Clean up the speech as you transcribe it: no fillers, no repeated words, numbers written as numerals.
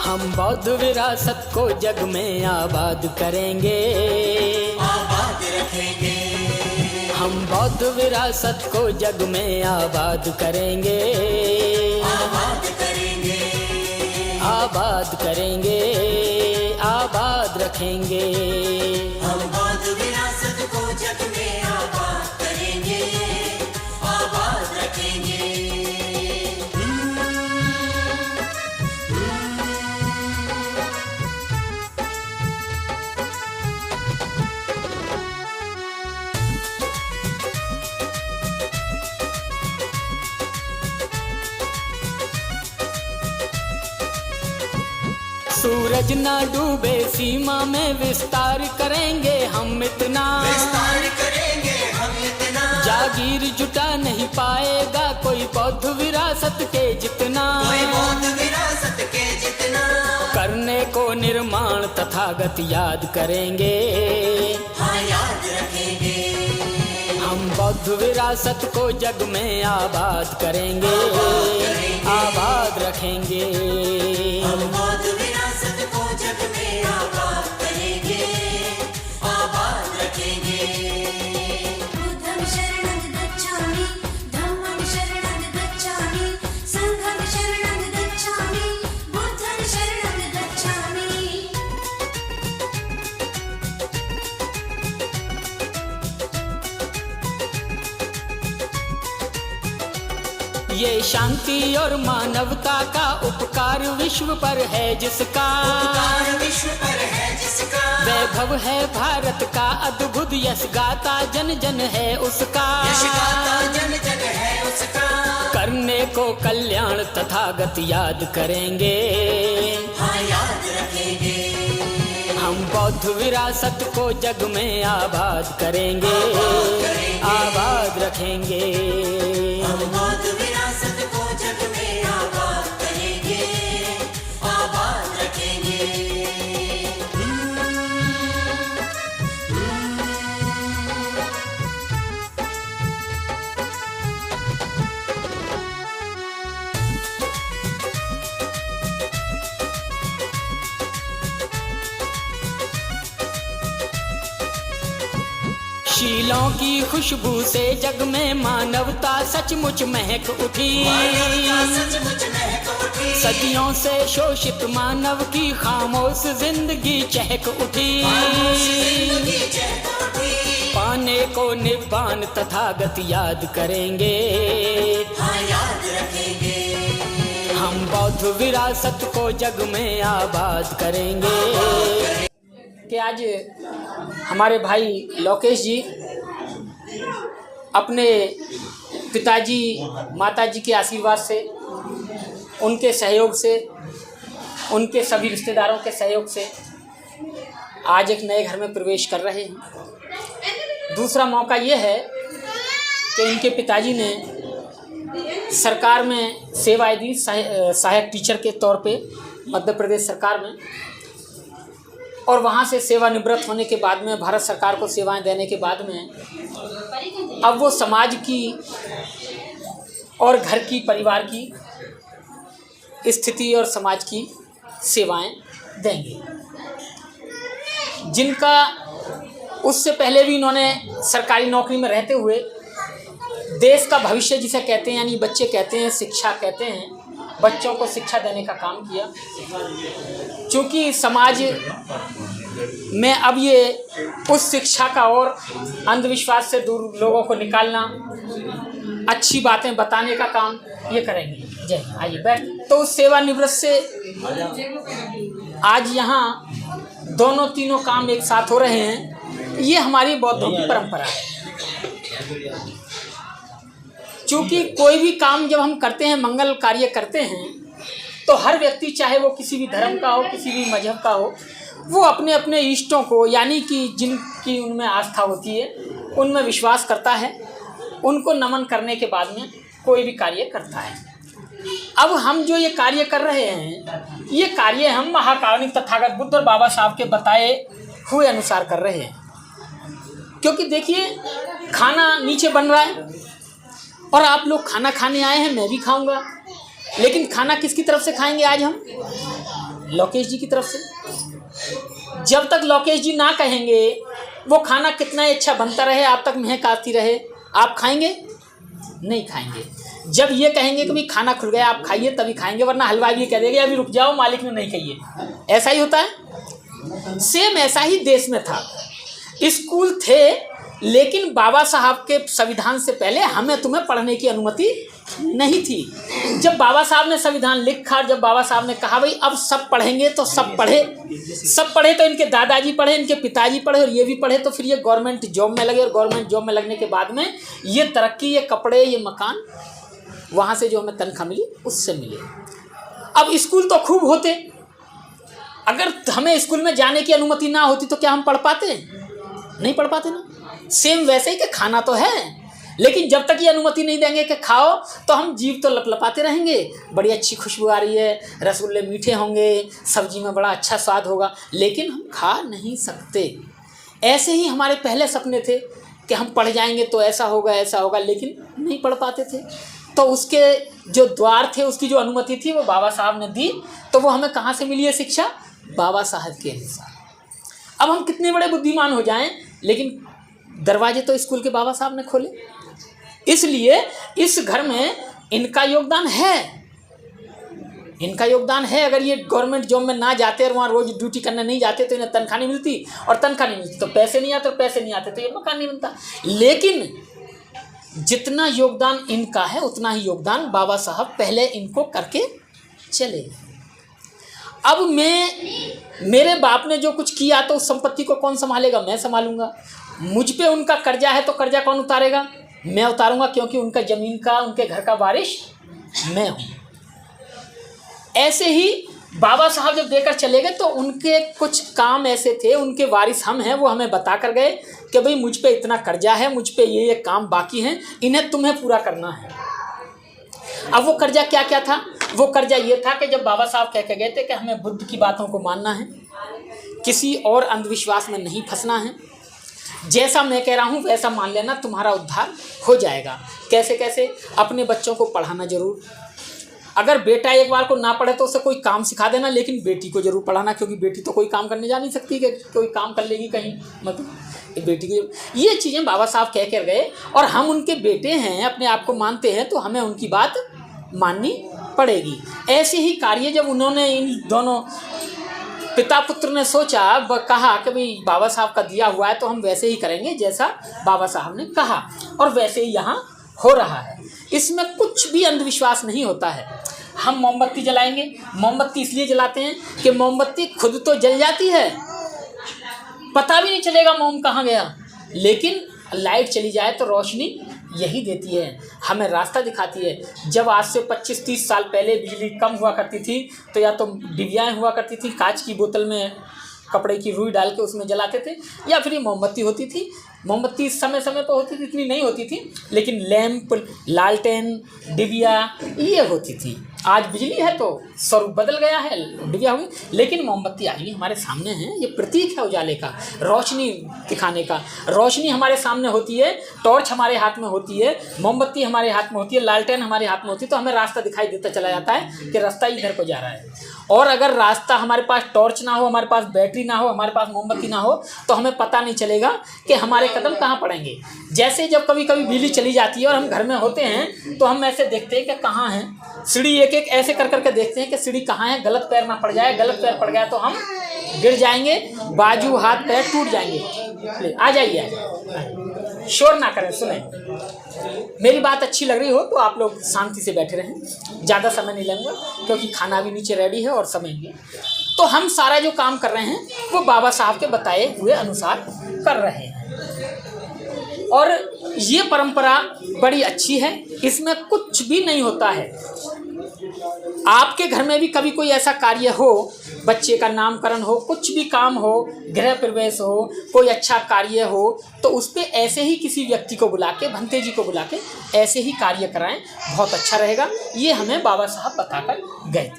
हम बौद्ध विरासत को जग में आबाद करेंगे, आबाद रखेंगे। हम बौद्ध विरासत को जग में आबाद करेंगे, आबाद करेंगे। आबाद करेंगे, आबाद रखेंगे। हम बौद्ध विरासत को जग में आबाद करेंगे, आबाद रखेंगे। सूरज ना डूबे सीमा में विस्तार करेंगे हम इतना, विस्तार करेंगे हम इतना। जागीर जुटा नहीं पाएगा कोई बौद्ध विरासत के जितना, कोई बौद्ध विरासत के जितना। करने को निर्माण तथागत याद करेंगे, हाँ याद रखेंगे। हम बौद्ध विरासत को जग में आबाद करेंगे, आबाद रखेंगे। हम बौद्ध विरासत को जग में आबाद करेंगे, आबाद रखेंगे। बुद्धं शरणं गच्छामि, धम्मं शरणं गच्छामि, संघं शरणं गच्छामि, बुद्धं शरणं गच्छामि। ये शांति और मानवता का उपकार विश्व पर है जिसका, उपकार विश्व पर है जिसका। वैभव है भारत का अद्भुत यश गाता जन जन है उसका, यश गाता जन जन है उसका। करने को कल्याण तथागत याद करेंगे, हाँ याद रखेंगे। हम बौद्ध विरासत को जग में आबाद करेंगे, आबाद रखेंगे। हम बौद्ध विरासत को जग में आबाद करेंगे, आबाद रखेंगे। शीलों की खुशबू से जग में मानवता सचमुच महक उठी, मानवता सचमुच महक उठी। सदियों से शोषित मानव की खामोश जिंदगी चहक उठी, खामोश जिंदगी चहक उठी। पाने को निब्बान तथागत याद करेंगे, हाँ याद रखेंगे। हम बौद्ध विरासत को जग में आबाद करेंगे। कि आज हमारे भाई लोकेश जी अपने पिताजी माताजी के आशीर्वाद से, उनके सहयोग से, उनके सभी रिश्तेदारों के सहयोग से आज एक नए घर में प्रवेश कर रहे हैं। दूसरा मौका ये है कि इनके पिताजी ने सरकार में सेवाएं दी, सहायक टीचर के तौर पे मध्य प्रदेश सरकार में, और वहाँ से सेवानिवृत्त होने के बाद में भारत सरकार को सेवाएं देने के बाद में अब वो समाज की और घर की, परिवार की स्थिति और समाज की सेवाएं देंगे, जिनका उससे पहले भी इन्होंने सरकारी नौकरी में रहते हुए देश का भविष्य जिसे कहते हैं, यानी बच्चे कहते हैं, शिक्षा कहते हैं, बच्चों को शिक्षा देने का काम किया। क्योंकि समाज में अब ये उस शिक्षा का और अंधविश्वास से दूर लोगों को निकालना, अच्छी बातें बताने का काम ये करेंगे। जय आइए बैठ। तो उस सेवानिवृत्त से आज यहाँ दोनों तीनों काम एक साथ हो रहे हैं। ये हमारी बौद्धों की परंपरा है। क्योंकि कोई भी काम जब हम करते हैं, मंगल कार्य करते हैं, तो हर व्यक्ति, चाहे वो किसी भी धर्म का हो, किसी भी मजहब का हो, वो अपने अपने इष्टों को, यानी कि जिनकी उनमें आस्था होती है, उनमें विश्वास करता है, उनको नमन करने के बाद में कोई भी कार्य करता है। अब हम जो ये कार्य कर रहे हैं, ये कार्य हम महाकारुणिक तथागत बुद्ध और बाबा साहब के बताए हुए अनुसार कर रहे हैं। क्योंकि देखिए, खाना नीचे बन रहा है और आप लोग खाना खाने आए हैं, मैं भी खाऊंगा, लेकिन खाना किसकी तरफ से खाएंगे आज हम? लोकेश जी की तरफ से। जब तक लोकेश जी ना कहेंगे वो खाना कितना ही अच्छा बनता रहे, आप तक महक आती रहे, आप खाएंगे? नहीं खाएंगे। जब ये कहेंगे कि भाई खाना खुल गया आप खाइए तभी खाएंगे, वरना हलवाई भी कह देगा अभी रुक जाओ मालिक ने नहीं खाइए। ऐसा ही होता है। सेम ऐसा ही देश में था। स्कूल थे लेकिन बाबा साहब के संविधान से पहले हमें तुम्हें पढ़ने की अनुमति नहीं थी। जब बाबा साहब ने संविधान लिखा, जब बाबा साहब ने कहा भाई अब सब पढ़ेंगे तो सब पढ़े तो इनके दादाजी पढ़े, इनके पिताजी पढ़े और ये भी पढ़े, तो फिर ये गवर्नमेंट जॉब में लगे और गवर्नमेंट जॉब में लगने के बाद में ये तरक्की, ये कपड़े, ये मकान, वहाँ से जो हमें तनख्वाह मिली उससे मिले। अब स्कूल तो खूब होते, अगर हमें स्कूल में जाने की अनुमति ना होती तो क्या हम पढ़ पाते? नहीं पढ़ पाते ना। सेम वैसे ही कि खाना तो है लेकिन जब तक ये अनुमति नहीं देंगे कि खाओ तो हम जीभ तो लपलपाते रहेंगे, बड़ी अच्छी खुशबू आ रही है, रसगुल्ले मीठे होंगे, सब्जी में बड़ा अच्छा स्वाद होगा, लेकिन हम खा नहीं सकते। ऐसे ही हमारे पहले सपने थे कि हम पढ़ जाएंगे तो ऐसा होगा, लेकिन नहीं पढ़ पाते थे। तो उसके जो द्वार थे, उसकी जो अनुमति थी वो बाबा साहब ने दी। तो वो हमें कहाँ से मिली है शिक्षा? बाबा साहब के अनुसार। अब हम कितने बड़े बुद्धिमान हो जाएं, लेकिन दरवाजे तो स्कूल के बाबा साहब ने खोले। इसलिए इस घर में इनका योगदान है, इनका योगदान है। अगर ये गवर्नमेंट जॉब में ना जाते और वहाँ रोज ड्यूटी करने नहीं जाते तो इन्हें तनख्वाह नहीं मिलती, और तनख्वाह नहीं मिलती तो पैसे नहीं आते, और पैसे नहीं आते तो ये मकान नहीं बनता। लेकिन जितना योगदान इनका है उतना ही योगदान बाबा साहब पहले इनको करके चले। अब मेरे बाप ने जो कुछ किया तो उस संपत्ति को कौन संभालेगा? मैं संभालूंगा। मुझ पे उनका कर्जा है तो कर्जा कौन उतारेगा? मैं उतारूंगा, क्योंकि उनका ज़मीन का, उनके घर का वारिश मैं हूँ। ऐसे ही बाबा साहब जब देकर चले गए तो उनके कुछ काम ऐसे थे, उनके वारिस हम हैं, वो हमें बता कर गए कि भाई मुझ पे इतना कर्जा है, मुझ पे ये काम बाकी हैं, इन्हें तुम्हें पूरा करना है। अब वो कर्जा क्या क्या था? वो कर्जा ये था कि जब बाबा साहब कह के गए थे कि हमें बुद्ध की बातों को मानना है, किसी और अंधविश्वास में नहीं फंसना है, जैसा मैं कह रहा हूँ वैसा मान लेना, तुम्हारा उद्धार हो जाएगा। कैसे कैसे? अपने बच्चों को पढ़ाना जरूर। अगर बेटा एक बार को ना पढ़े तो उसे कोई काम सिखा देना, लेकिन बेटी को जरूर पढ़ाना, क्योंकि बेटी तो कोई काम करने जा नहीं सकती कि कोई काम कर लेगी कहीं, मतलब बेटी को। ये चीज़ें बाबा साहब कह कर गए और हम उनके बेटे हैं, अपने आप को मानते हैं, तो हमें उनकी बात माननी पड़ेगी। ऐसे ही कार्य जब उन्होंने, इन दोनों पिता पुत्र ने सोचा, कहा कि भाई बाबा साहब का दिया हुआ है तो हम वैसे ही करेंगे जैसा बाबा साहब ने कहा, और वैसे ही यहाँ हो रहा है। इसमें कुछ भी अंधविश्वास नहीं होता है। हम मोमबत्ती जलाएंगे, मोमबत्ती इसलिए जलाते हैं कि मोमबत्ती खुद तो जल जाती है, पता भी नहीं चलेगा मोम कहाँ गया, लेकिन लाइट चली जाए तो रोशनी यही देती है, हमें रास्ता दिखाती है। जब आज से 25-30 साल पहले बिजली कम हुआ करती थी तो या तो डिबियाएँ हुआ करती थी, कांच की बोतल में कपड़े की रुई डाल के उसमें जलाते थे, या फिर ये मोमबत्ती होती थी। मोमबत्ती समय समय पर होती थी, इतनी नहीं होती थी, लेकिन लैंप, लालटेन, डिबिया ये होती थी। आज बिजली है तो स्वरूप बदल गया है, डिबिया हुई, लेकिन मोमबत्ती आज भी हमारे सामने है। ये प्रतीक है उजाले का, रोशनी दिखाने का। रोशनी हमारे सामने होती है, टॉर्च हमारे हाथ में होती है, मोमबत्ती हमारे हाथ में होती है, लालटेन हमारे हाथ में होती है, तो हमें रास्ता दिखाई देता चला जाता है कि रास्ता इधर को जा रहा है। और अगर रास्ता हमारे पास टॉर्च ना हो, हमारे पास बैटरी ना हो, हमारे पास मोमबत्ती ना हो, तो हमें पता नहीं चलेगा कि हमारे कदम कहाँ पड़ेंगे। जैसे जब कभी कभी बिजली चली जाती है और हम घर में होते हैं तो हम ऐसे देखते हैं कि कहाँ है सीढ़ी, एक एक ऐसे कर करके देखते हैं कि सीढ़ी कहाँ है, गलत पैर ना पड़ जाए, गलत पैर पड़ गया तो हम गिर जाएंगे, बाजू हाथ पैर टूट जाएंगे। आ जाइए, शोर ना करें, सुने। मेरी बात अच्छी लग रही हो तो आप लोग शांति से बैठे रहें, ज़्यादा समय नहीं लेंगे क्योंकि खाना भी नीचे रेडी है और समय भी। तो हम सारा जो काम कर रहे हैं वो बाबा साहब के बताए हुए अनुसार कर रहे हैं, और ये परंपरा बड़ी अच्छी है, इसमें कुछ भी नहीं होता है। आपके घर में भी कभी कोई ऐसा कार्य हो, बच्चे का नामकरण हो, कुछ भी काम हो, गृह प्रवेश हो, कोई अच्छा कार्य हो, तो उस पर ऐसे ही किसी व्यक्ति को बुला के, भंते जी को बुला के ऐसे ही कार्य कराएं, बहुत अच्छा रहेगा। ये हमें बाबा साहब बताकर गए थे।